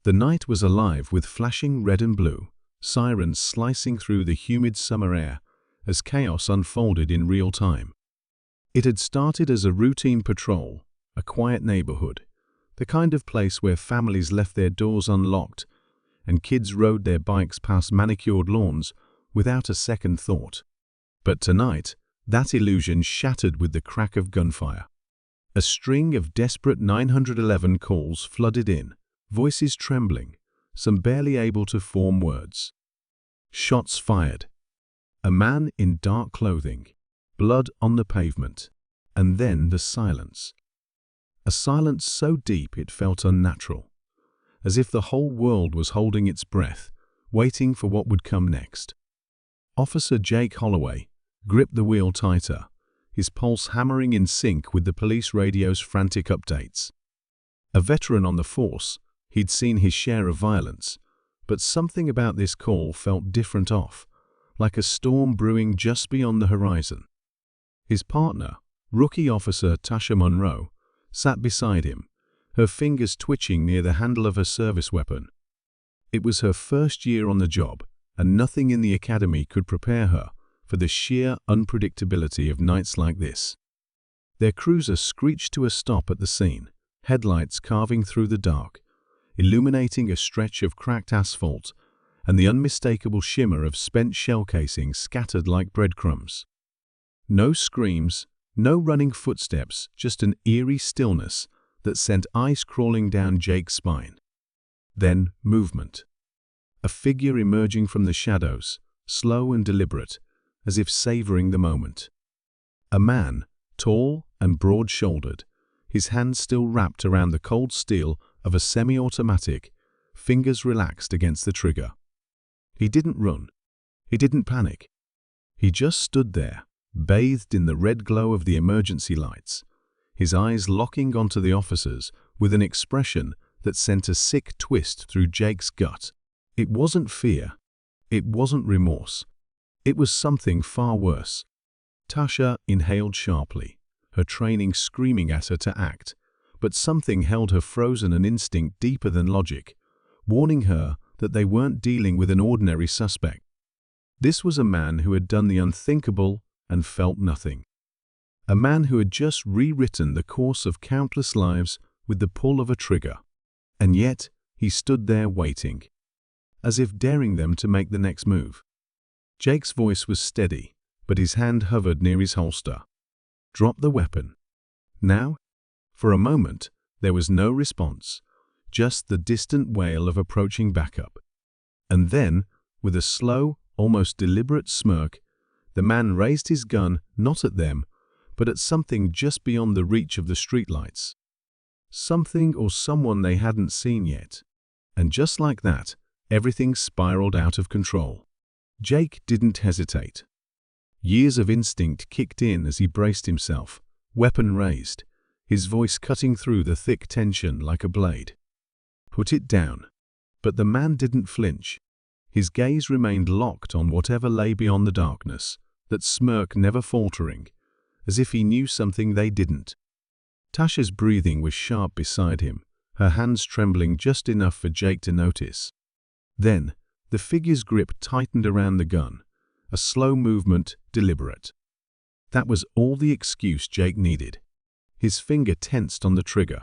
The night was alive with flashing red and blue, sirens slicing through the humid summer air as chaos unfolded in real time. It had started as a routine patrol, a quiet neighborhood, the kind of place where families left their doors unlocked and kids rode their bikes past manicured lawns without a second thought. But tonight, that illusion shattered with the crack of gunfire. A string of desperate 911 calls flooded in, voices trembling, some barely able to form words. Shots fired. A man in dark clothing, blood on the pavement, and then the silence. A silence so deep it felt unnatural, as if the whole world was holding its breath, waiting for what would come next. Officer Jake Holloway gripped the wheel tighter, his pulse hammering in sync with the police radio's frantic updates. A veteran on the force, he'd seen his share of violence, but something about this call felt different off, like a storm brewing just beyond the horizon. His partner, rookie officer Tasha Monroe, sat beside him, her fingers twitching near the handle of her service weapon. It was her first year on the job, and nothing in the academy could prepare her for the sheer unpredictability of nights like this. Their cruiser screeched to a stop at the scene, headlights carving through the dark, illuminating a stretch of cracked asphalt and the unmistakable shimmer of spent shell casings scattered like breadcrumbs. No screams, no running footsteps, just an eerie stillness that sent ice crawling down Jake's spine. Then movement. A figure emerging from the shadows, slow and deliberate, as if savoring the moment. A man, tall and broad-shouldered, his hands still wrapped around the cold steel of a semi-automatic, fingers relaxed against the trigger. He didn't run. He didn't panic. He just stood there, bathed in the red glow of the emergency lights, his eyes locking onto the officers with an expression that sent a sick twist through Jake's gut. It wasn't fear. It wasn't remorse. It was something far worse. Tasha inhaled sharply, her training screaming at her to act, but something held her frozen, an instinct deeper than logic, warning her that they weren't dealing with an ordinary suspect. This was a man who had done the unthinkable and felt nothing. A man who had just rewritten the course of countless lives with the pull of a trigger. And yet, he stood there waiting, as if daring them to make the next move. Jake's voice was steady, but his hand hovered near his holster. Drop the weapon. Now? For a moment, there was no response, just the distant wail of approaching backup. And then, with a slow, almost deliberate smirk, the man raised his gun not at them, but at something just beyond the reach of the streetlights. Something or someone they hadn't seen yet. And just like that, everything spiraled out of control. Jake didn't hesitate. Years of instinct kicked in as he braced himself, weapon raised, his voice cutting through the thick tension like a blade. Put it down. But the man didn't flinch. His gaze remained locked on whatever lay beyond the darkness, that smirk never faltering, as if he knew something they didn't. Tasha's breathing was sharp beside him, her hands trembling just enough for Jake to notice. Then, the figure's grip tightened around the gun, a slow movement, deliberate. That was all the excuse Jake needed. His finger tensed on the trigger,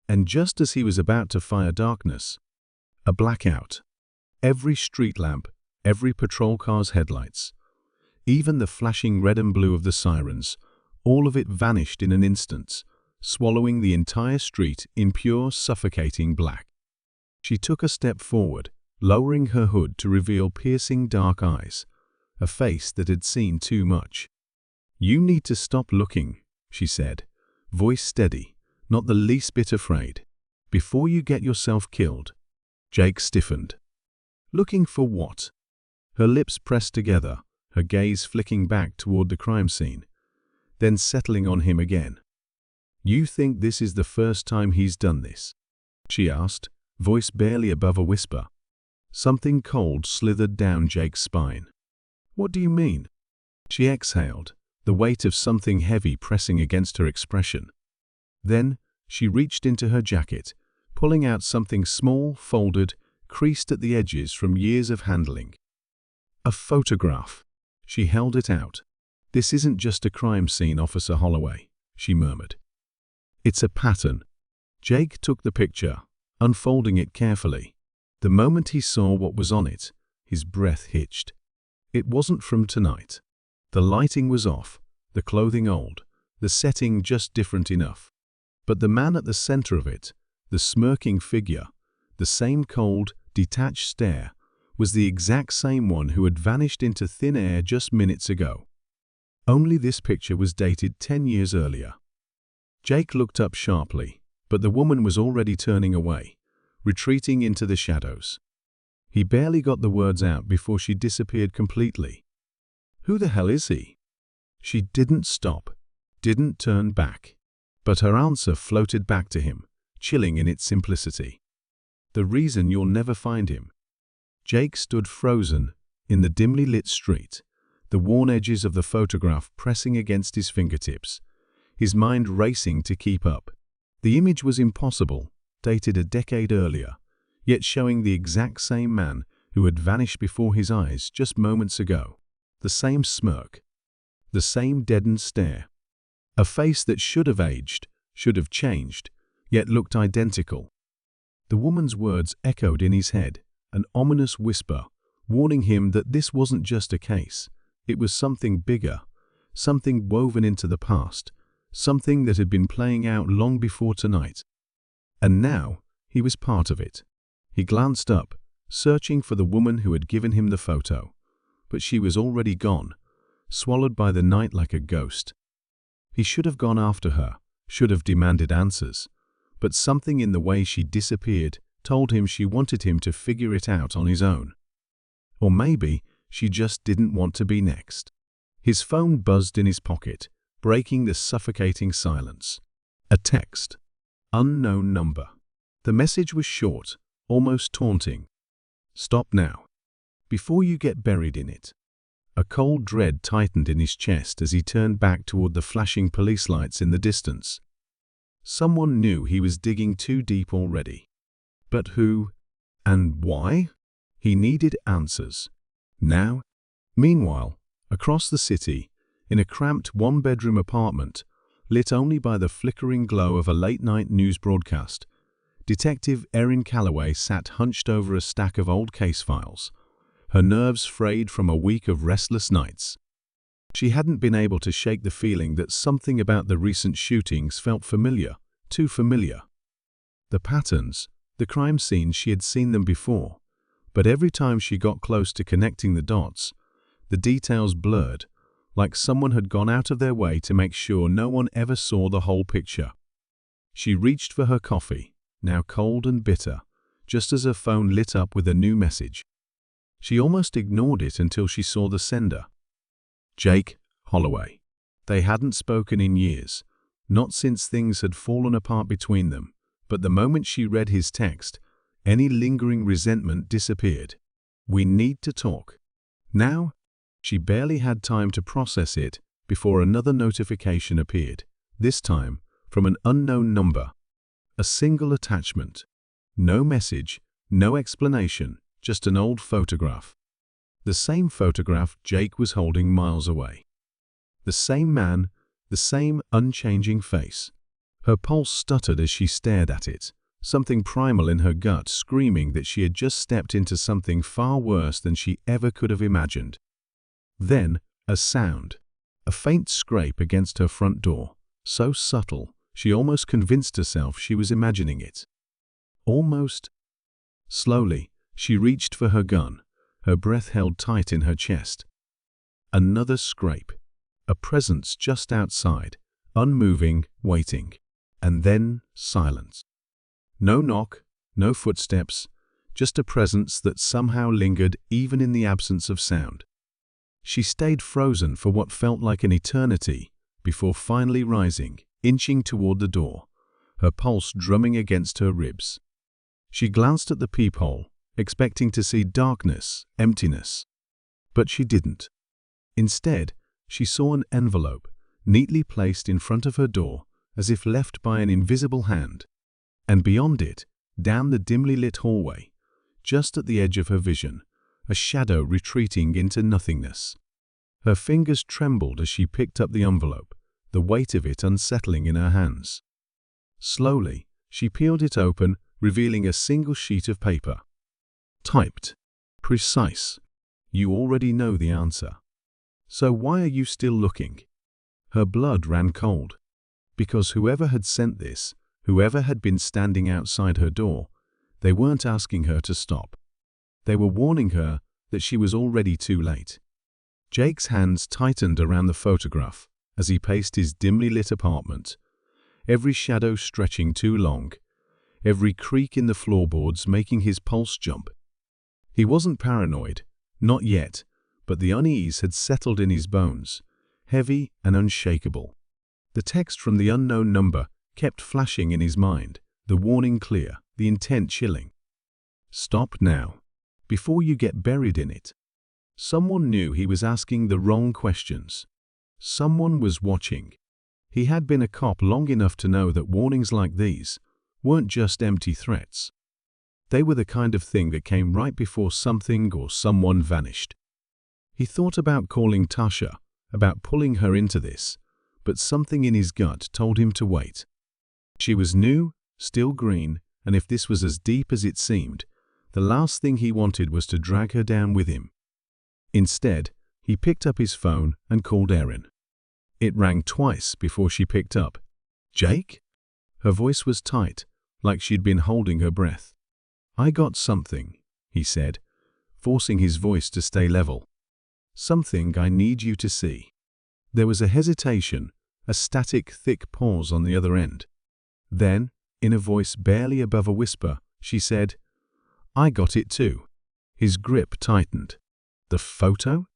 and just as he was about to fire, darkness, a blackout. Every street lamp, every patrol car's headlights, even the flashing red and blue of the sirens, all of it vanished in an instant, swallowing the entire street in pure, suffocating black. She took a step forward, lowering her hood to reveal piercing dark eyes, a face that had seen too much. "You need to stop looking," she said, voice steady, not the least bit afraid. "Before you get yourself killed." Jake stiffened. Looking for what? Her lips pressed together, her gaze flicking back toward the crime scene, then settling on him again. "You think this is the first time he's done this?" she asked, voice barely above a whisper. Something cold slithered down Jake's spine. "What do you mean?" She exhaled, the weight of something heavy pressing against her expression. Then, she reached into her jacket, pulling out something small, folded, creased at the edges from years of handling. A photograph. She held it out. "This isn't just a crime scene, Officer Holloway," she murmured. "It's a pattern." Jake took the picture, unfolding it carefully. The moment he saw what was on it, his breath hitched. It wasn't from tonight. The lighting was off, the clothing old, the setting just different enough. But the man at the center of it, the smirking figure, the same cold, detached stare, was the exact same one who had vanished into thin air just minutes ago. Only this picture was dated 10 years earlier. Jake looked up sharply, but the woman was already turning away, retreating into the shadows. He barely got the words out before she disappeared completely. "Who the hell is he?" She didn't stop, didn't turn back, but her answer floated back to him, chilling in its simplicity. "The reason you'll never find him." Jake stood frozen in the dimly lit street, the worn edges of the photograph pressing against his fingertips, his mind racing to keep up. The image was impossible, dated a decade earlier, yet showing the exact same man who had vanished before his eyes just moments ago. The same smirk, the same deadened stare. A face that should have aged, should have changed, yet looked identical. The woman's words echoed in his head, an ominous whisper, warning him that this wasn't just a case. It was something bigger, something woven into the past, something that had been playing out long before tonight. And now, he was part of it. He glanced up, searching for the woman who had given him the photo. But she was already gone, swallowed by the night like a ghost. He should have gone after her, should have demanded answers. But something in the way she disappeared told him she wanted him to figure it out on his own. Or maybe she just didn't want to be next. His phone buzzed in his pocket, breaking the suffocating silence. A text. Unknown number. The message was short, almost taunting. "Stop now, before you get buried in it." A cold dread tightened in his chest as he turned back toward the flashing police lights in the distance. Someone knew he was digging too deep already. But who? And why? He needed answers. Now. Meanwhile, across the city, in a cramped one-bedroom apartment, lit only by the flickering glow of a late-night news broadcast, Detective Erin Calloway sat hunched over a stack of old case files, her nerves frayed from a week of restless nights. She hadn't been able to shake the feeling that something about the recent shootings felt familiar, too familiar. The patterns, the crime scenes, she had seen them before, but every time she got close to connecting the dots, the details blurred, like someone had gone out of their way to make sure no one ever saw the whole picture. She reached for her coffee, now cold and bitter, just as her phone lit up with a new message. She almost ignored it until she saw the sender. Jake Holloway. They hadn't spoken in years, not since things had fallen apart between them, but the moment she read his text, any lingering resentment disappeared. "We need to talk." Now? She barely had time to process it before another notification appeared, this time from an unknown number. A single attachment. No message, no explanation, just an old photograph. The same photograph Jake was holding miles away. The same man, the same unchanging face. Her pulse stuttered as she stared at it, something primal in her gut screaming that she had just stepped into something far worse than she ever could have imagined. Then, a sound. A faint scrape against her front door, so subtle she almost convinced herself she was imagining it. Almost. Slowly, she reached for her gun, her breath held tight in her chest. Another scrape. A presence just outside, unmoving, waiting. And then silence. No knock, no footsteps, just a presence that somehow lingered even in the absence of sound. She stayed frozen for what felt like an eternity before finally rising, inching toward the door, her pulse drumming against her ribs. She glanced at the peephole, expecting to see darkness, emptiness. But she didn't. Instead, she saw an envelope, neatly placed in front of her door, as if left by an invisible hand. And beyond it, down the dimly lit hallway, just at the edge of her vision, a shadow retreating into nothingness. Her fingers trembled as she picked up the envelope, the weight of it unsettling in her hands. Slowly, she peeled it open, revealing a single sheet of paper. Typed. Precise. You already know the answer. So why are you still looking? Her blood ran cold. Because whoever had sent this, whoever had been standing outside her door, they weren't asking her to stop. They were warning her that she was already too late. Jake's hands tightened around the photograph as he paced his dimly lit apartment, every shadow stretching too long, every creak in the floorboards making his pulse jump. He wasn't paranoid, not yet, but the unease had settled in his bones, heavy and unshakable. The text from the unknown number kept flashing in his mind, the warning clear, the intent chilling. Stop now, before you get buried in it. Someone knew he was asking the wrong questions. Someone was watching. He had been a cop long enough to know that warnings like these weren't just empty threats. They were the kind of thing that came right before something or someone vanished. He thought about calling Tasha, about pulling her into this, but something in his gut told him to wait. She was new, still green, and if this was as deep as it seemed, the last thing he wanted was to drag her down with him. Instead, he picked up his phone and called Erin. It rang twice before she picked up. Jake? Her voice was tight, like she'd been holding her breath. I got something, he said, forcing his voice to stay level. Something I need you to see. There was a hesitation, a static, thick pause on the other end. Then, in a voice barely above a whisper, she said, I got it too. His grip tightened. The photo?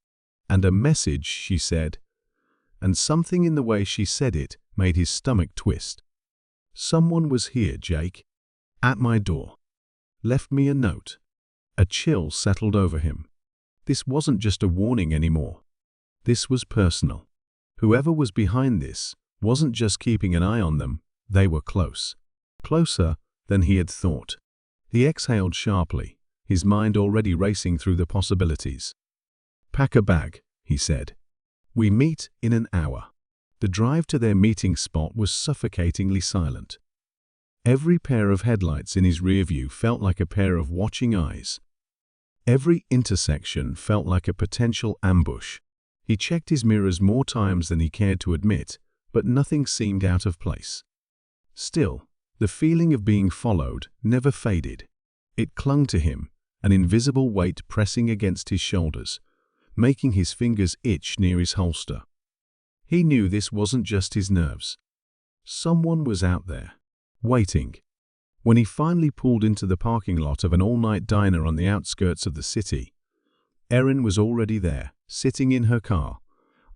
And a message, she said. And something in the way she said it made his stomach twist. Someone was here, Jake. At my door. Left me a note. A chill settled over him. This wasn't just a warning anymore. This was personal. Whoever was behind this wasn't just keeping an eye on them, they were close. Closer than he had thought. He exhaled sharply, his mind already racing through the possibilities. Pack a bag, he said. We meet in an hour. The drive to their meeting spot was suffocatingly silent. Every pair of headlights in his rear view felt like a pair of watching eyes. Every intersection felt like a potential ambush. He checked his mirrors more times than he cared to admit, but nothing seemed out of place. Still, the feeling of being followed never faded. It clung to him, an invisible weight pressing against his shoulders, making his fingers itch near his holster. He knew this wasn't just his nerves. Someone was out there, waiting. When he finally pulled into the parking lot of an all-night diner on the outskirts of the city, Erin was already there, sitting in her car,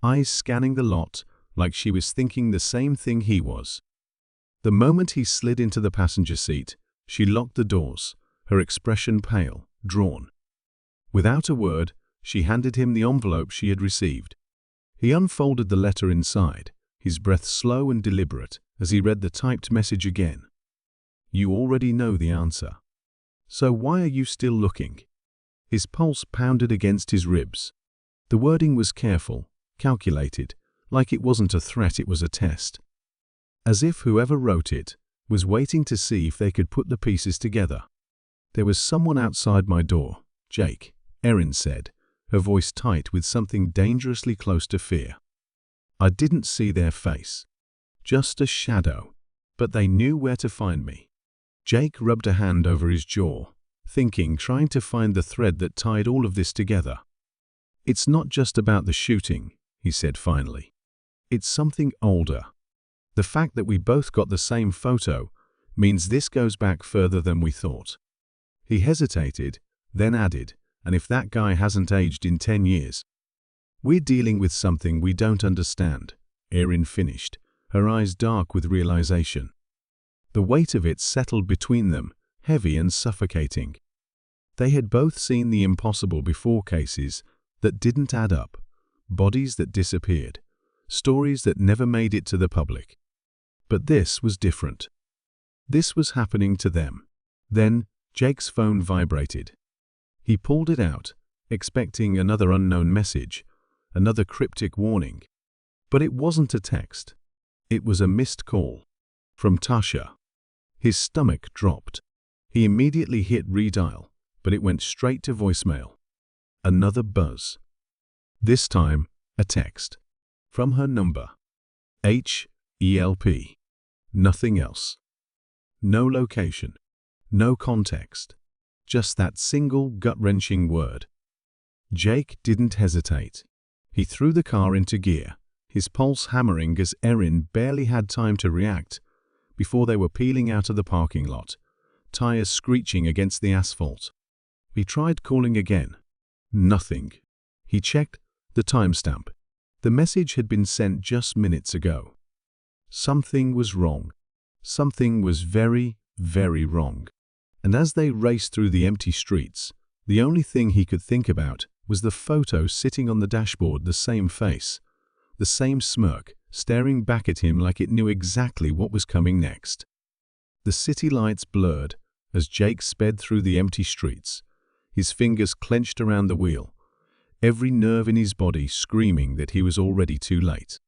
eyes scanning the lot like she was thinking the same thing he was. The moment he slid into the passenger seat, she locked the doors, her expression pale, drawn. Without a word, she handed him the envelope she had received. He unfolded the letter inside, his breath slow and deliberate as he read the typed message again. You already know the answer. So why are you still looking? His pulse pounded against his ribs. The wording was careful, calculated, like it wasn't a threat, it was a test. As if whoever wrote it was waiting to see if they could put the pieces together. There was someone outside my door, Jake, Erin said, her voice tight with something dangerously close to fear. I didn't see their face. Just a shadow. But they knew where to find me. Jake rubbed a hand over his jaw, thinking, trying to find the thread that tied all of this together. It's not just about the shooting, he said finally. It's something older. The fact that we both got the same photo means this goes back further than we thought. He hesitated, then added, and if that guy hasn't aged in 10 years. We're dealing with something we don't understand, Erin finished, her eyes dark with realization. The weight of it settled between them, heavy and suffocating. They had both seen the impossible before, cases that didn't add up, bodies that disappeared, stories that never made it to the public. But this was different. This was happening to them. Then Jake's phone vibrated. He pulled it out, expecting another unknown message, another cryptic warning. But it wasn't a text. It was a missed call. From Tasha. His stomach dropped. He immediately hit redial, but it went straight to voicemail. Another buzz. This time, a text. From her number. HELP. Nothing else. No location. No context. Just that single gut-wrenching word. Jake didn't hesitate. He threw the car into gear, his pulse hammering as Erin barely had time to react before they were peeling out of the parking lot, tires screeching against the asphalt. He tried calling again. Nothing. He checked the timestamp. The message had been sent just minutes ago. Something was wrong. Something was very, very wrong. And as they raced through the empty streets, the only thing he could think about was the photo sitting on the dashboard, the same face, the same smirk, staring back at him like it knew exactly what was coming next. The city lights blurred as Jake sped through the empty streets, his fingers clenched around the wheel, every nerve in his body screaming that he was already too late.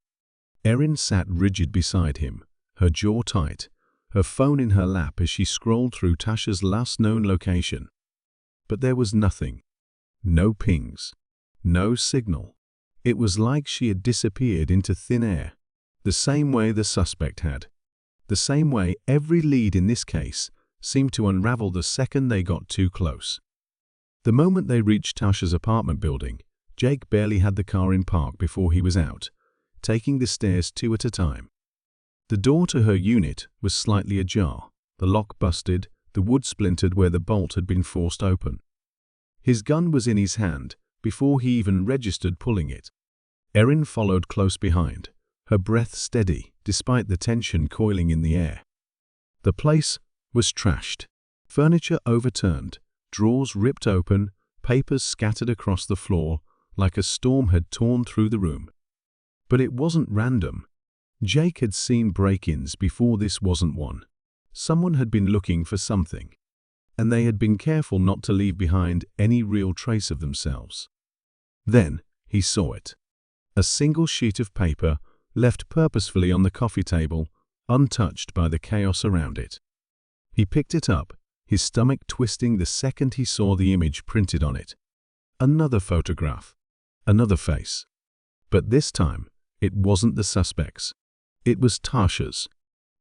Erin sat rigid beside him, her jaw tight, her phone in her lap as she scrolled through Tasha's last known location. But there was nothing. No pings. No signal. It was like she had disappeared into thin air, the same way the suspect had. The same way every lead in this case seemed to unravel the second they got too close. The moment they reached Tasha's apartment building, Jake barely had the car in park before he was out, taking the stairs 2 at a time. The door to her unit was slightly ajar, the lock busted, the wood splintered where the bolt had been forced open. His gun was in his hand before he even registered pulling it. Erin followed close behind, her breath steady despite the tension coiling in the air. The place was trashed. Furniture overturned, drawers ripped open, papers scattered across the floor like a storm had torn through the room. But it wasn't random. Jake had seen break-ins before this wasn't one. Someone had been looking for something, and they had been careful not to leave behind any real trace of themselves. Then he saw it. A single sheet of paper left purposefully on the coffee table, untouched by the chaos around it. He picked it up, his stomach twisting the second he saw the image printed on it. Another photograph. Another face. But this time, it wasn't the suspect's. It was Tasha's.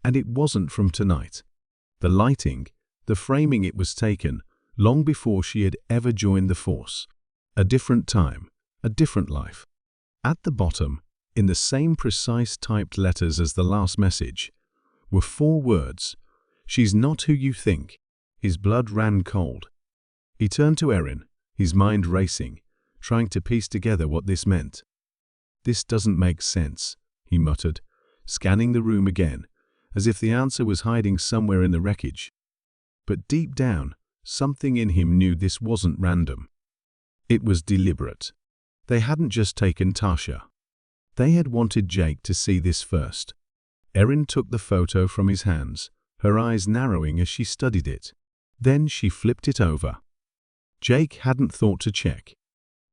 And it wasn't from tonight. The lighting, the framing, it was taken long before she had ever joined the force. A different time, a different life. At the bottom, in the same precise typed letters as the last message, were 4 words. She's not who you think. His blood ran cold. He turned to Erin, his mind racing, trying to piece together what this meant. This doesn't make sense, he muttered, scanning the room again, as if the answer was hiding somewhere in the wreckage. But deep down, something in him knew this wasn't random. It was deliberate. They hadn't just taken Tasha. They had wanted Jake to see this first. Erin took the photo from his hands, her eyes narrowing as she studied it. Then she flipped it over. Jake hadn't thought to check.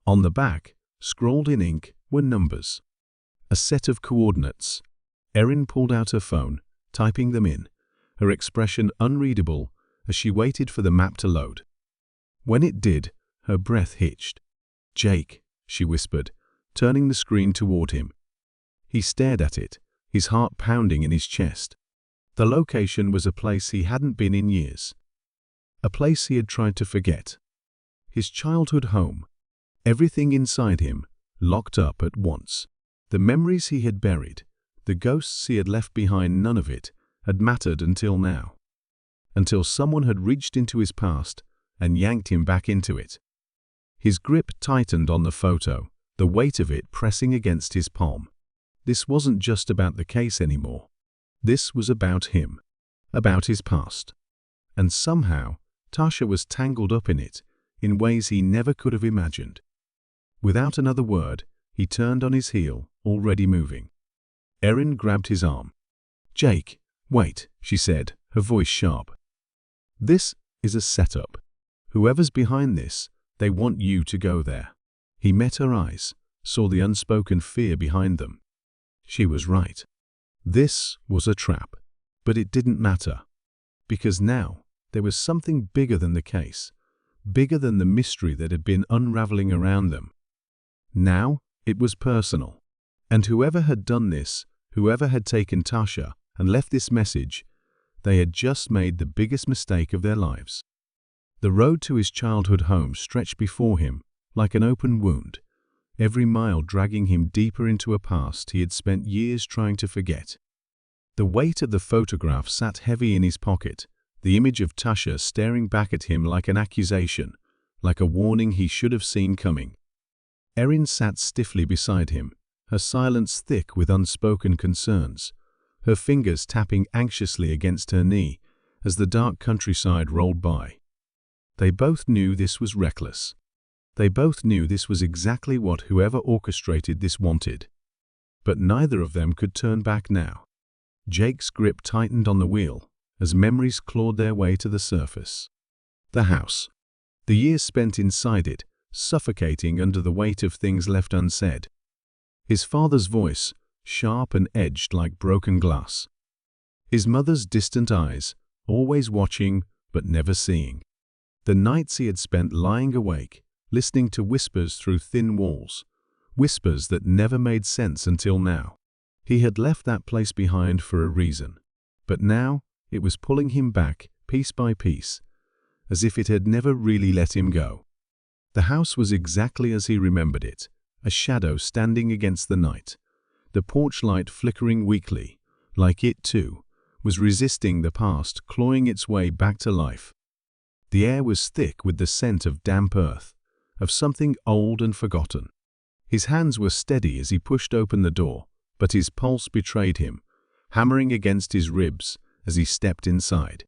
On the back, scrawled in ink, were numbers. A set of coordinates. Erin pulled out her phone, typing them in, her expression unreadable as she waited for the map to load. When it did, her breath hitched. "Jake," she whispered, turning the screen toward him. He stared at it, his heart pounding in his chest. The location was a place he hadn't been in years. A place he had tried to forget. His childhood home. Everything inside him, locked up at once. The memories he had buried, the ghosts he had left behind, none of it had mattered until now. Until someone had reached into his past and yanked him back into it. His grip tightened on the photo, the weight of it pressing against his palm. This wasn't just about the case anymore. This was about him, about his past. And somehow, Tasha was tangled up in it, in ways he never could have imagined. Without another word, he turned on his heel, already moving. Erin grabbed his arm. "Jake, wait," she said, her voice sharp. "This is a setup. Whoever's behind this, they want you to go there." He met her eyes, saw the unspoken fear behind them. She was right. This was a trap. But it didn't matter. Because now, there was something bigger than the case, bigger than the mystery that had been unraveling around them. Now, it was personal. And whoever had done this, whoever had taken Tasha and left this message, they had just made the biggest mistake of their lives. The road to his childhood home stretched before him like an open wound, every mile dragging him deeper into a past he had spent years trying to forget. The weight of the photograph sat heavy in his pocket, the image of Tasha staring back at him like an accusation, like a warning he should have seen coming. Erin sat stiffly beside him, her silence thick with unspoken concerns, her fingers tapping anxiously against her knee as the dark countryside rolled by. They both knew this was reckless. They both knew this was exactly what whoever orchestrated this wanted. But neither of them could turn back now. Jake's grip tightened on the wheel as memories clawed their way to the surface. The house. The years spent inside it, suffocating under the weight of things left unsaid. His father's voice, sharp and edged like broken glass. His mother's distant eyes, always watching but never seeing. The nights he had spent lying awake, listening to whispers through thin walls, whispers that never made sense until now. He had left that place behind for a reason, but now it was pulling him back piece by piece, as if it had never really let him go. The house was exactly as he remembered it, a shadow standing against the night, the porch light flickering weakly, like it too was resisting the past, clawing its way back to life. The air was thick with the scent of damp earth, of something old and forgotten. His hands were steady as he pushed open the door, but his pulse betrayed him, hammering against his ribs as he stepped inside.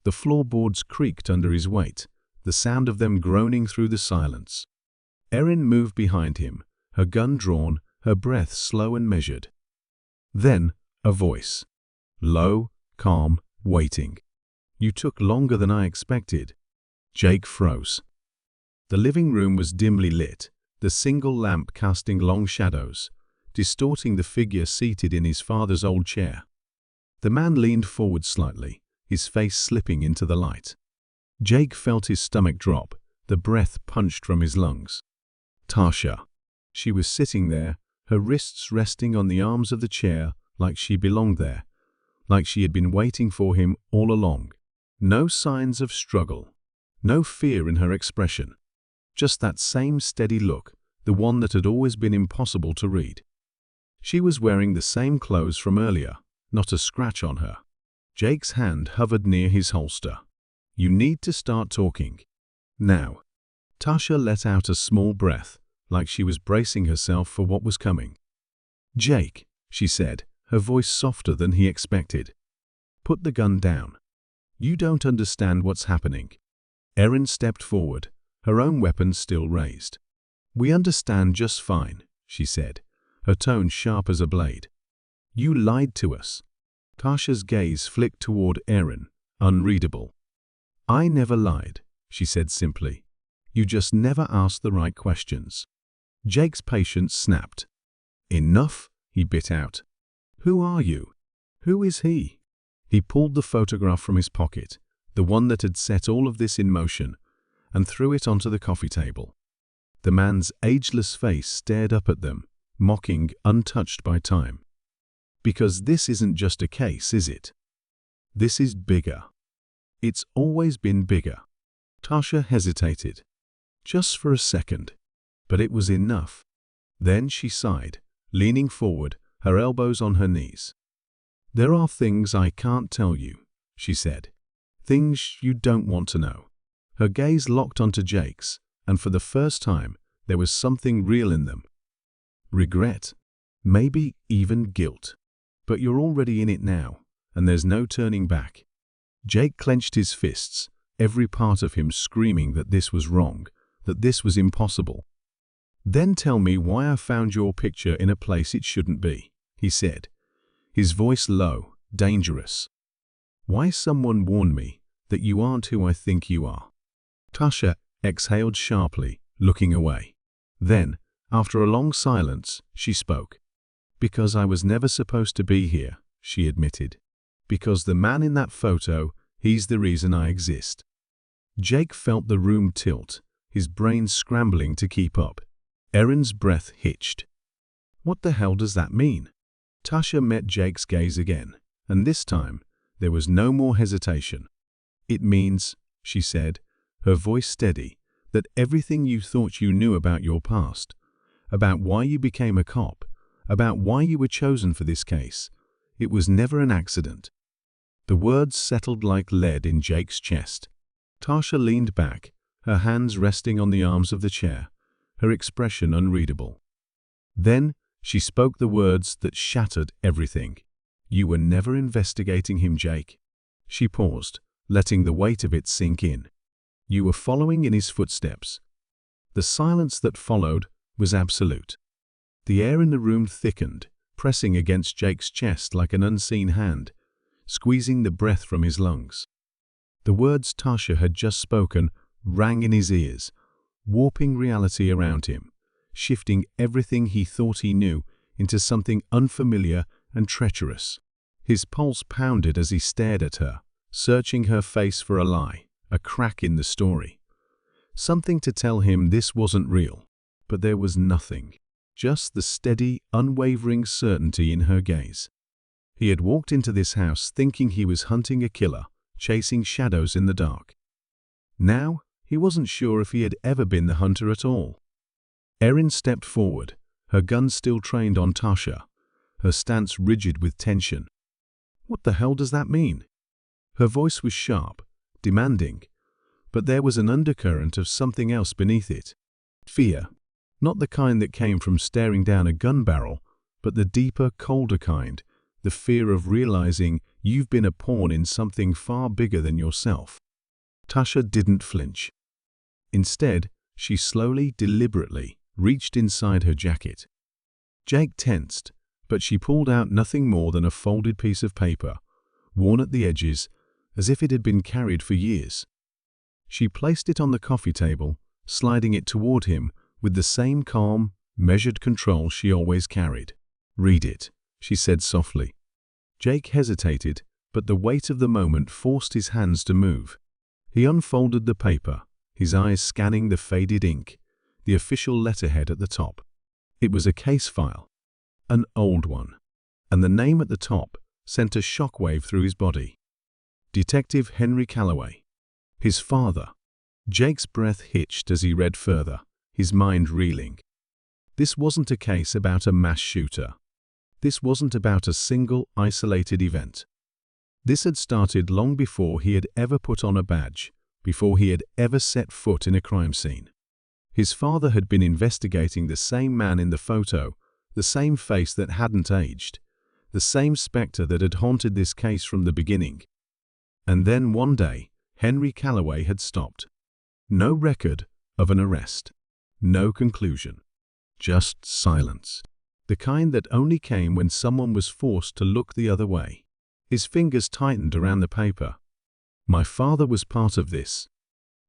The floorboards creaked under his weight, the sound of them groaning through the silence. Erin moved behind him, her gun drawn, her breath slow and measured. Then, a voice. Low, calm, waiting. "You took longer than I expected." Jake froze. The living room was dimly lit, the single lamp casting long shadows, distorting the figure seated in his father's old chair. The man leaned forward slightly, his face slipping into the light. Jake felt his stomach drop, the breath punched from his lungs. Tasha. She was sitting there, her wrists resting on the arms of the chair like she belonged there, like she had been waiting for him all along. No signs of struggle, no fear in her expression. Just that same steady look, the one that had always been impossible to read. She was wearing the same clothes from earlier, not a scratch on her. Jake's hand hovered near his holster. "You need to start talking. Now." Tasha let out a small breath, like she was bracing herself for what was coming. "Jake," she said, her voice softer than he expected. "Put the gun down. You don't understand what's happening." Erin stepped forward, her own weapon still raised. "We understand just fine," she said, her tone sharp as a blade. "You lied to us." Tasha's gaze flicked toward Erin, unreadable. "I never lied," she said simply. "You just never asked the right questions." Jake's patience snapped. "Enough," he bit out. "Who are you? Who is he?" He pulled the photograph from his pocket, the one that had set all of this in motion, and threw it onto the coffee table. The man's ageless face stared up at them, mocking, untouched by time. "Because this isn't just a case, is it? This is bigger. It's always been bigger." Tasha hesitated. Just for a second. But it was enough. Then she sighed, leaning forward, her elbows on her knees. "There are things I can't tell you," she said. "Things you don't want to know." Her gaze locked onto Jake's, and for the first time, there was something real in them. Regret. Maybe even guilt. But you're already in it now, and there's no turning back. Jake clenched his fists, every part of him screaming that this was wrong, that this was impossible. "Then tell me why I found your picture in a place it shouldn't be," he said, his voice low, dangerous. "Why someone warned me that you aren't who I think you are." Tasha exhaled sharply, looking away. Then, after a long silence, she spoke. "Because I was never supposed to be here," she admitted. "Because the man in that photo, he's the reason I exist." Jake felt the room tilt, his brain scrambling to keep up. Erin's breath hitched. "What the hell does that mean?" Tasha met Jake's gaze again, and this time, there was no more hesitation. "It means," she said, her voice steady, "that everything you thought you knew about your past, about why you became a cop, about why you were chosen for this case, it was never an accident." The words settled like lead in Jake's chest. Tasha leaned back, her hands resting on the arms of the chair, her expression unreadable. Then she spoke the words that shattered everything. "You were never investigating him, Jake." She paused, letting the weight of it sink in. "You were following in his footsteps." The silence that followed was absolute. The air in the room thickened, pressing against Jake's chest like an unseen hand, squeezing the breath from his lungs. The words Tasha had just spoken rang in his ears, warping reality around him, shifting everything he thought he knew into something unfamiliar and treacherous. His pulse pounded as he stared at her, searching her face for a lie, a crack in the story. Something to tell him this wasn't real, but there was nothing, just the steady, unwavering certainty in her gaze. He had walked into this house thinking he was hunting a killer, chasing shadows in the dark. Now, he wasn't sure if he had ever been the hunter at all. Erin stepped forward, her gun still trained on Tasha, her stance rigid with tension. "What the hell does that mean?" Her voice was sharp, demanding, but there was an undercurrent of something else beneath it. Fear. Not the kind that came from staring down a gun barrel, but the deeper, colder kind, the fear of realizing you've been a pawn in something far bigger than yourself. Tasha didn't flinch. Instead, she slowly, deliberately, reached inside her jacket. Jake tensed, but she pulled out nothing more than a folded piece of paper, worn at the edges, as if it had been carried for years. She placed it on the coffee table, sliding it toward him with the same calm, measured control she always carried. "Read it," she said softly. Jake hesitated, but the weight of the moment forced his hands to move. He unfolded the paper, his eyes scanning the faded ink, the official letterhead at the top. It was a case file, an old one, and the name at the top sent a shockwave through his body. Detective Henry Calloway. His father. Jake's breath hitched as he read further, his mind reeling. This wasn't a case about a mass shooter. This wasn't about a single, isolated event. This had started long before he had ever put on a badge, before he had ever set foot in a crime scene. His father had been investigating the same man in the photo, the same face that hadn't aged, the same specter that had haunted this case from the beginning. And then one day, Henry Calloway had stopped. No record of an arrest. No conclusion. Just silence. The kind that only came when someone was forced to look the other way. His fingers tightened around the paper. "My father was part of this."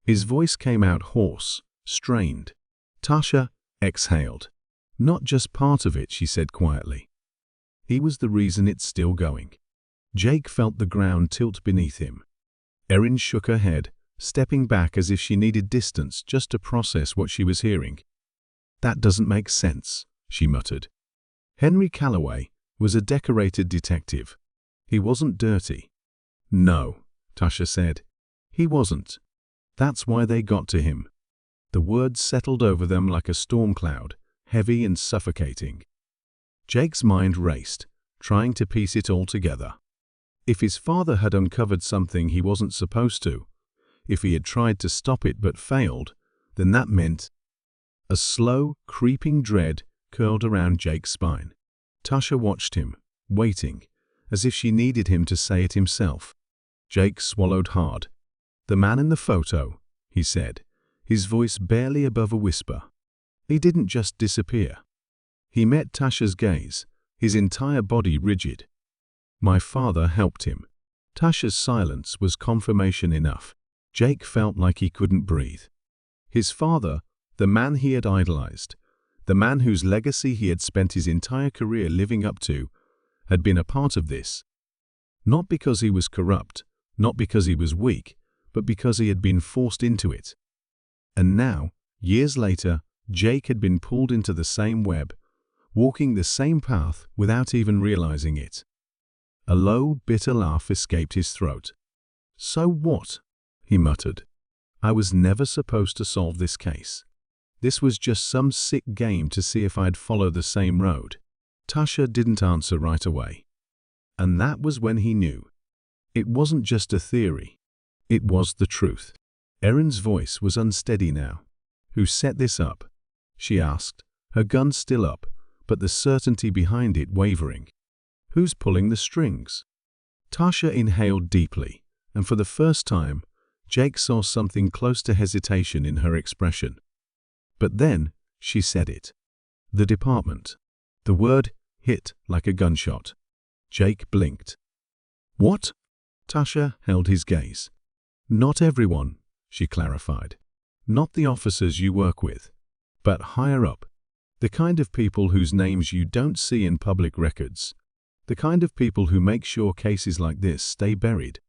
His voice came out hoarse, strained. Tasha exhaled. "Not just part of it," she said quietly. "He was the reason it's still going." Jake felt the ground tilt beneath him. Erin shook her head, stepping back as if she needed distance just to process what she was hearing. "That doesn't make sense," she muttered. Henry Calloway was a decorated detective. He wasn't dirty. "No," Tasha said. "He wasn't. That's why they got to him." The words settled over them like a storm cloud, heavy and suffocating. Jake's mind raced, trying to piece it all together. If his father had uncovered something he wasn't supposed to, if he had tried to stop it but failed, then that meant... A slow, creeping dread curled around Jake's spine. Tasha watched him, waiting, as if she needed him to say it himself. Jake swallowed hard. "The man in the photo," he said, his voice barely above a whisper. "He didn't just disappear." He met Tasha's gaze, his entire body rigid. "My father helped him." Tasha's silence was confirmation enough. Jake felt like he couldn't breathe. His father, the man he had idolized, the man whose legacy he had spent his entire career living up to, had been a part of this. Not because he was corrupt, not because he was weak, but because he had been forced into it. And now, years later, Jake had been pulled into the same web, walking the same path without even realizing it. A low, bitter laugh escaped his throat. "So what?" he muttered. "I was never supposed to solve this case. This was just some sick game to see if I'd follow the same road." Tasha didn't answer right away. And that was when he knew. It wasn't just a theory. It was the truth. Erin's voice was unsteady now. "Who set this up?" she asked, her gun still up, but the certainty behind it wavering. "Who's pulling the strings?" Tasha inhaled deeply, and for the first time, Jake saw something close to hesitation in her expression. But then, she said it. "The department." The word hit like a gunshot. Jake blinked. "What?" Tasha held his gaze. "Not everyone," she clarified. "Not the officers you work with, but higher up. The kind of people whose names you don't see in public records. The kind of people who make sure cases like this stay buried."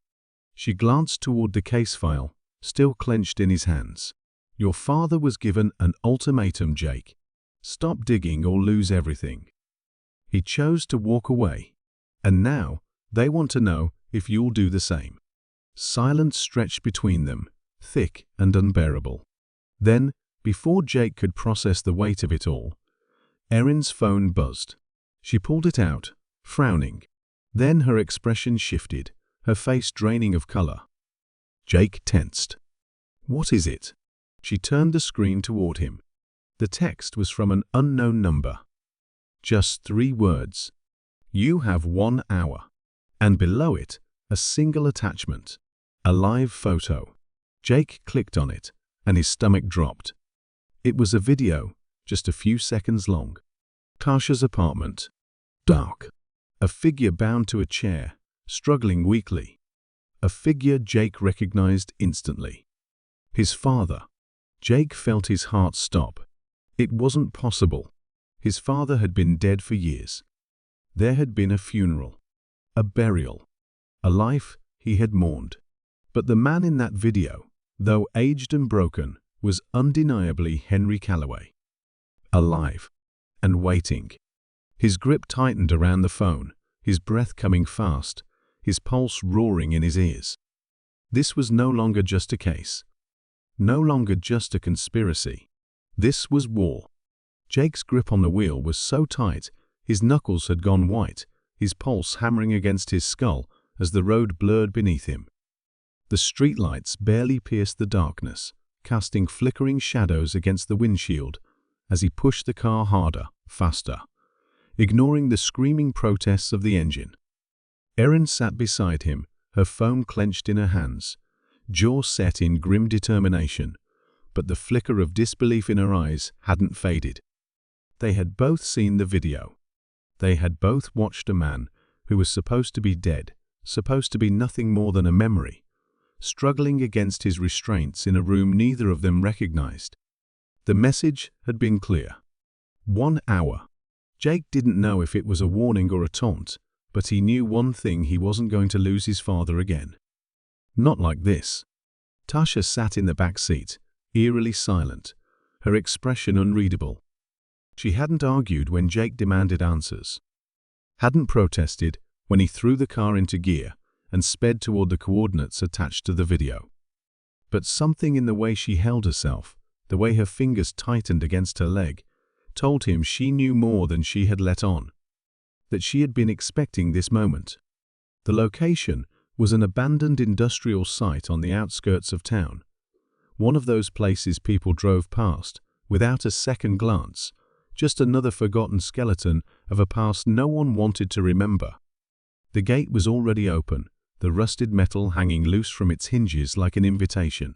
She glanced toward the case file, still clenched in his hands. "Your father was given an ultimatum, Jake. Stop digging or lose everything. He chose to walk away. And now, they want to know if you'll do the same." Silence stretched between them, thick and unbearable. Then, before Jake could process the weight of it all, Erin's phone buzzed. She pulled it out, frowning. Then her expression shifted, her face draining of color. Jake tensed. "What is it?" She turned the screen toward him. The text was from an unknown number. Just 3 words. "You have 1 hour." And below it, a single attachment. A live photo. Jake clicked on it, and his stomach dropped. It was a video, just a few seconds long. Tasha's apartment. Dark. A figure bound to a chair, struggling weakly. A figure Jake recognized instantly. His father. Jake felt his heart stop. It wasn't possible. His father had been dead for years. There had been a funeral, a burial, a life he had mourned. But the man in that video, though aged and broken, was undeniably Henry Calloway. Alive and waiting. His grip tightened around the phone, his breath coming fast, his pulse roaring in his ears. This was no longer just a case. No longer just a conspiracy. This was war. Jake's grip on the wheel was so tight, his knuckles had gone white, his pulse hammering against his skull as the road blurred beneath him. The streetlights barely pierced the darkness, casting flickering shadows against the windshield as he pushed the car harder, faster, ignoring the screaming protests of the engine. Erin sat beside him, her phone clenched in her hands, jaw set in grim determination, but the flicker of disbelief in her eyes hadn't faded. They had both seen the video. They had both watched a man who was supposed to be dead, supposed to be nothing more than a memory, struggling against his restraints in a room neither of them recognized. The message had been clear. 1 hour. Jake didn't know if it was a warning or a taunt, but he knew one thing: he wasn't going to lose his father again. Not like this. Tasha sat in the back seat, eerily silent, her expression unreadable. She hadn't argued when Jake demanded answers. Hadn't protested when he threw the car into gear and sped toward the coordinates attached to the video. But something in the way she held herself, the way her fingers tightened against her leg, told him she knew more than she had let on. That she had been expecting this moment. The location was an abandoned industrial site on the outskirts of town. One of those places people drove past without a second glance, just another forgotten skeleton of a past no one wanted to remember. The gate was already open, the rusted metal hanging loose from its hinges like an invitation.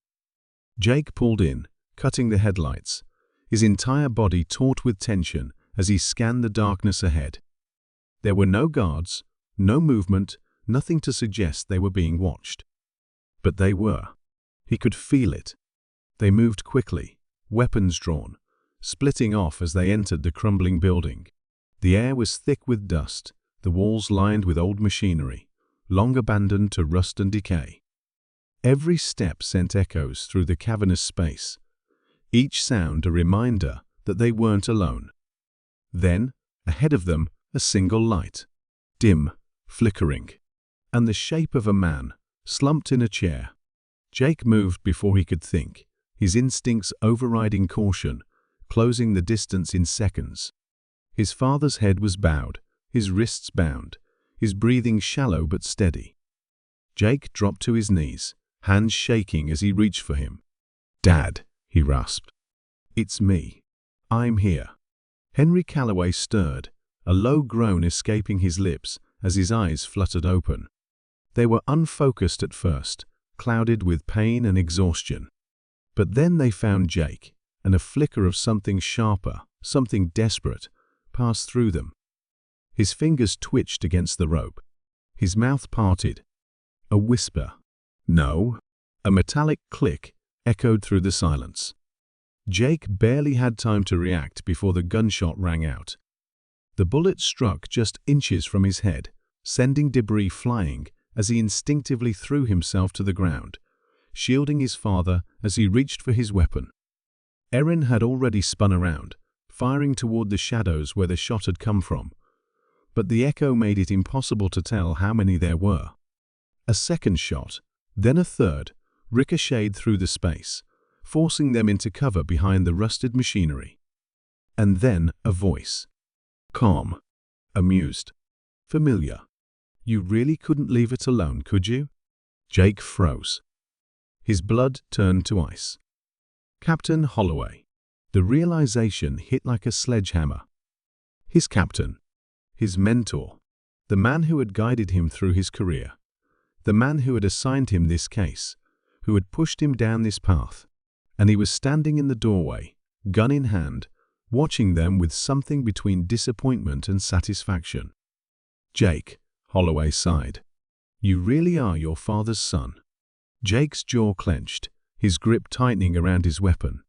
Jake pulled in, cutting the headlights, his entire body taut with tension as he scanned the darkness ahead. There were no guards, no movement, nothing to suggest they were being watched. But they were. He could feel it. They moved quickly, weapons drawn, splitting off as they entered the crumbling building. The air was thick with dust, the walls lined with old machinery, long abandoned to rust and decay. Every step sent echoes through the cavernous space, each sound a reminder that they weren't alone. Then, ahead of them, a single light, dim, flickering, and the shape of a man, slumped in a chair. Jake moved before he could think, his instincts overriding caution, closing the distance in seconds. His father's head was bowed, his wrists bound, his breathing shallow but steady. Jake dropped to his knees, hands shaking as he reached for him. "Dad," he rasped. "It's me. I'm here." Henry Calloway stirred, a low groan escaping his lips as his eyes fluttered open. They were unfocused at first, clouded with pain and exhaustion. But then they found Jake, and a flicker of something sharper, something desperate, passed through them. His fingers twitched against the rope. His mouth parted. A whisper. "No." A metallic click echoed through the silence. Jake barely had time to react before the gunshot rang out. The bullet struck just inches from his head, sending debris flying as he instinctively threw himself to the ground, shielding his father as he reached for his weapon. Erin had already spun around, firing toward the shadows where the shot had come from, but the echo made it impossible to tell how many there were. A second shot, then a third, ricocheted through the space, forcing them into cover behind the rusted machinery. And then a voice. Calm, amused, familiar. "You really couldn't leave it alone, could you?" Jake froze. His blood turned to ice. Captain Holloway. The realization hit like a sledgehammer. His captain, his mentor, the man who had guided him through his career, the man who had assigned him this case, who had pushed him down this path, and he was standing in the doorway, gun in hand, watching them with something between disappointment and satisfaction. "Jake," Holloway sighed, "you really are your father's son." Jake's jaw clenched, his grip tightening around his weapon.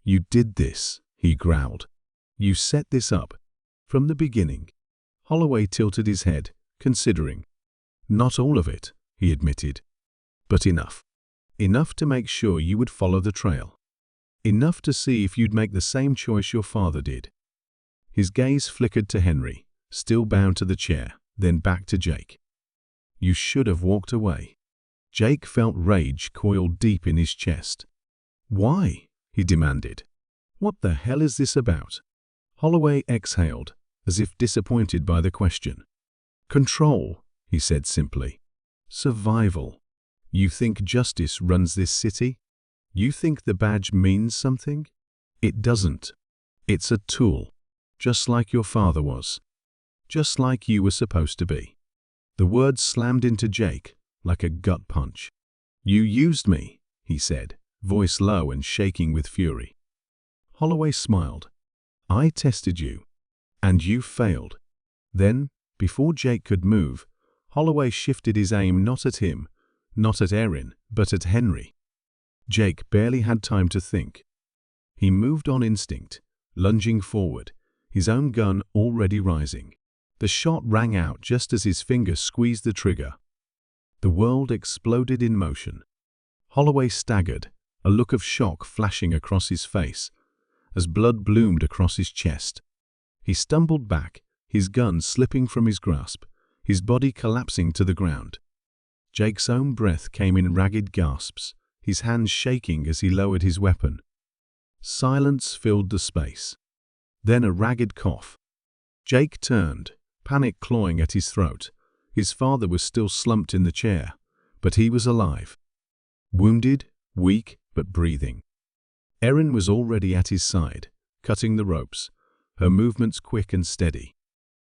"You did this," he growled. "You set this up. From the beginning." Holloway tilted his head, considering. "Not all of it," he admitted. "But enough. Enough to make sure you would follow the trail. Enough to see if you'd make the same choice your father did." His gaze flickered to Henry, still bound to the chair, then back to Jake. "You should have walked away." Jake felt rage coil deep in his chest. "Why?" he demanded. "What the hell is this about?" Holloway exhaled, as if disappointed by the question. "Control," he said simply. "Survival. You think justice runs this city? You think the badge means something? It doesn't. It's a tool, just like your father was. Just like you were supposed to be." The words slammed into Jake like a gut punch. "You used me," he said, voice low and shaking with fury. Holloway smiled. "I tested you, and you failed." Then, before Jake could move, Holloway shifted his aim not at him, not at Erin, but at Henry. Jake barely had time to think. He moved on instinct, lunging forward, his own gun already rising. The shot rang out just as his fingers squeezed the trigger. The world exploded in motion. Holloway staggered, a look of shock flashing across his face, as blood bloomed across his chest. He stumbled back, his gun slipping from his grasp, his body collapsing to the ground. Jake's own breath came in ragged gasps, his hands shaking as he lowered his weapon. Silence filled the space. Then a ragged cough. Jake turned, panic clawing at his throat. His father was still slumped in the chair, but he was alive. Wounded, weak, but breathing. Erin was already at his side, cutting the ropes, her movements quick and steady.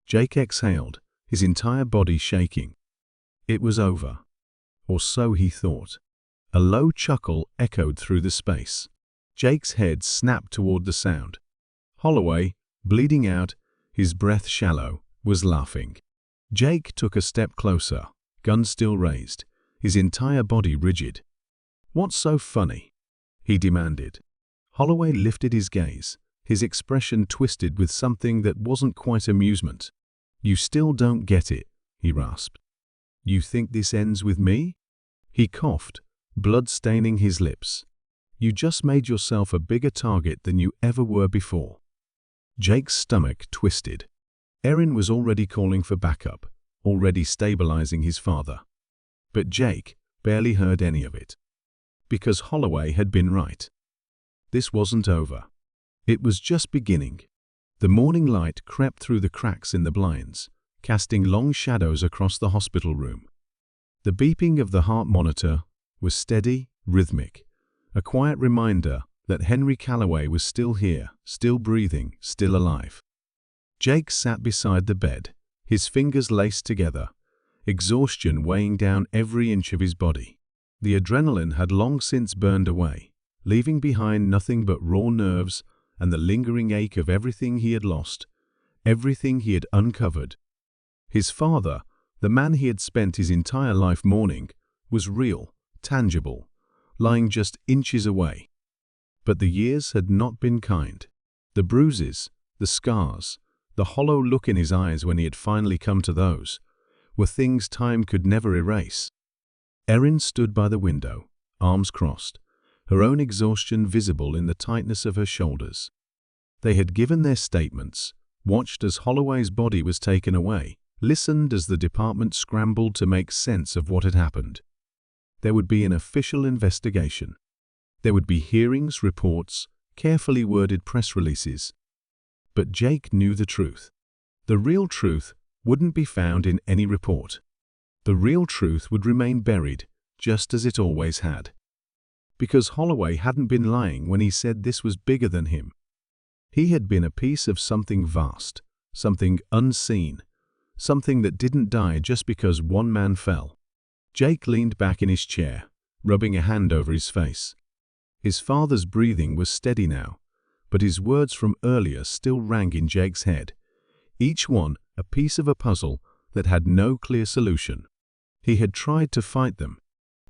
Jake exhaled, his entire body shaking. It was over. Or so he thought. A low chuckle echoed through the space. Jake's head snapped toward the sound. Holloway, bleeding out, his breath shallow, was laughing. Jake took a step closer, gun still raised, his entire body rigid. "What's so funny?" he demanded. Holloway lifted his gaze, his expression twisted with something that wasn't quite amusement. "You still don't get it," he rasped. "You think this ends with me?" He coughed, blood staining his lips. "You just made yourself a bigger target than you ever were before." Jake's stomach twisted. Erin was already calling for backup, already stabilizing his father. But Jake barely heard any of it. Because Holloway had been right. This wasn't over. It was just beginning. The morning light crept through the cracks in the blinds, casting long shadows across the hospital room. The beeping of the heart monitor was steady, rhythmic, a quiet reminder that Henry Calloway was still here, still breathing, still alive. Jake sat beside the bed, his fingers laced together, exhaustion weighing down every inch of his body. The adrenaline had long since burned away, leaving behind nothing but raw nerves and the lingering ache of everything he had lost, everything he had uncovered. His father, the man he had spent his entire life mourning, was real, tangible, lying just inches away. But the years had not been kind. The bruises, the scars, the hollow look in his eyes when he had finally come to those, were things time could never erase. Erin stood by the window, arms crossed, her own exhaustion visible in the tightness of her shoulders. They had given their statements, watched as Holloway's body was taken away, listened as the department scrambled to make sense of what had happened. There would be an official investigation. There would be hearings, reports, carefully worded press releases. But Jake knew the truth. The real truth wouldn't be found in any report. The real truth would remain buried, just as it always had. Because Holloway hadn't been lying when he said this was bigger than him. He had been a piece of something vast, something unseen, something that didn't die just because one man fell. Jake leaned back in his chair, rubbing a hand over his face. His father's breathing was steady now, but his words from earlier still rang in Jake's head, each one a piece of a puzzle that had no clear solution. He had tried to fight them,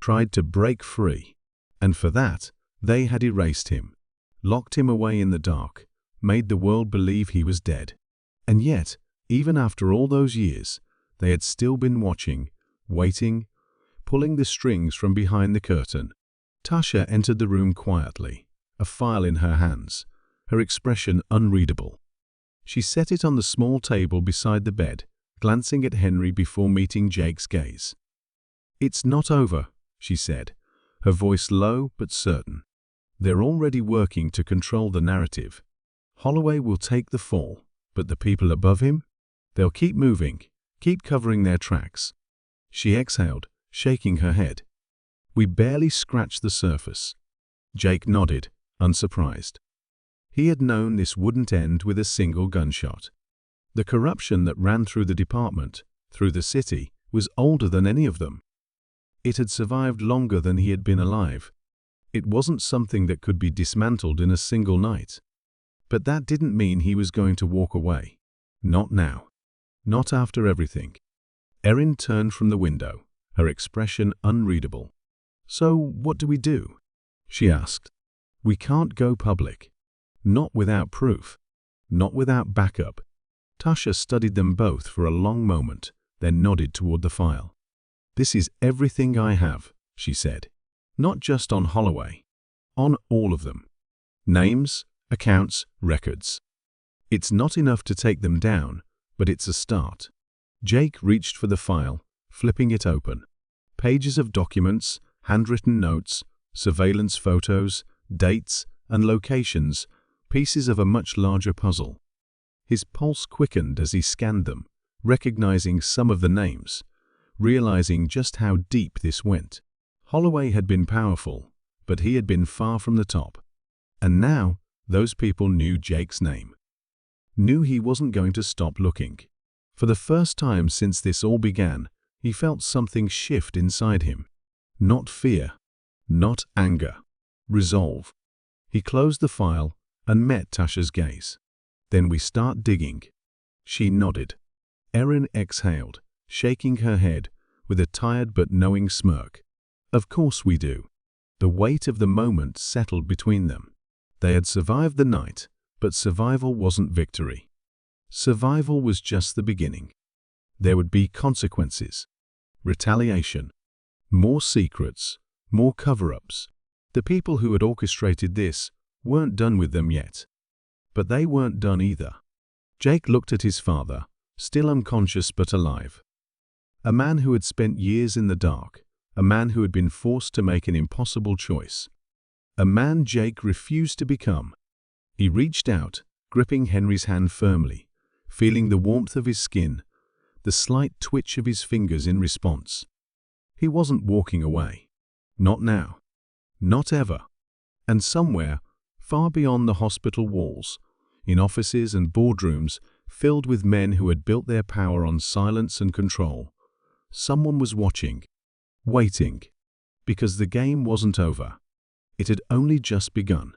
tried to break free, and for that, they had erased him, locked him away in the dark, made the world believe he was dead. And yet, even after all those years, they had still been watching, waiting, pulling the strings from behind the curtain. Tasha entered the room quietly, a file in her hands, her expression unreadable. She set it on the small table beside the bed, glancing at Henry before meeting Jake's gaze. "It's not over," she said, her voice low but certain. "They're already working to control the narrative. Holloway will take the fall, but the people above him? They'll keep moving, keep covering their tracks." She exhaled, shaking her head. "We barely scratched the surface." Jake nodded, unsurprised. He had known this wouldn't end with a single gunshot. The corruption that ran through the department, through the city, was older than any of them. It had survived longer than he had been alive. It wasn't something that could be dismantled in a single night. But that didn't mean he was going to walk away. Not now. Not after everything. Erin turned from the window, her expression unreadable. "So what do we do?" she asked. "We can't go public. Not without proof. Not without backup." Tasha studied them both for a long moment, then nodded toward the file. "This is everything I have," she said. "Not just on Holloway. On all of them. Names, accounts, records. It's not enough to take them down, but it's a start." Jake reached for the file, flipping it open. Pages of documents, handwritten notes, surveillance photos, dates, and locations, pieces of a much larger puzzle. His pulse quickened as he scanned them, recognizing some of the names, realizing just how deep this went. Holloway had been powerful, but he had been far from the top. And now, those people knew Jake's name. Knew he wasn't going to stop looking. For the first time since this all began, he felt something shift inside him. Not fear, not anger, resolve. He closed the file and met Tasha's gaze. "Then we start digging." She nodded. Erin exhaled, shaking her head, with a tired but knowing smirk. Of course we do. The weight of the moment settled between them. They had survived the night, but survival wasn't victory. Survival was just the beginning. There would be consequences, retaliation, more secrets, more cover-ups. The people who had orchestrated this weren't done with them yet. But they weren't done either. Jake looked at his father, still unconscious but alive. A man who had spent years in the dark, a man who had been forced to make an impossible choice. A man Jake refused to become. He reached out, gripping Henry's hand firmly, feeling the warmth of his skin, the slight twitch of his fingers in response. He wasn't walking away. Not now. Not ever. And somewhere, far beyond the hospital walls, in offices and boardrooms filled with men who had built their power on silence and control, someone was watching, waiting, because the game wasn't over. It had only just begun.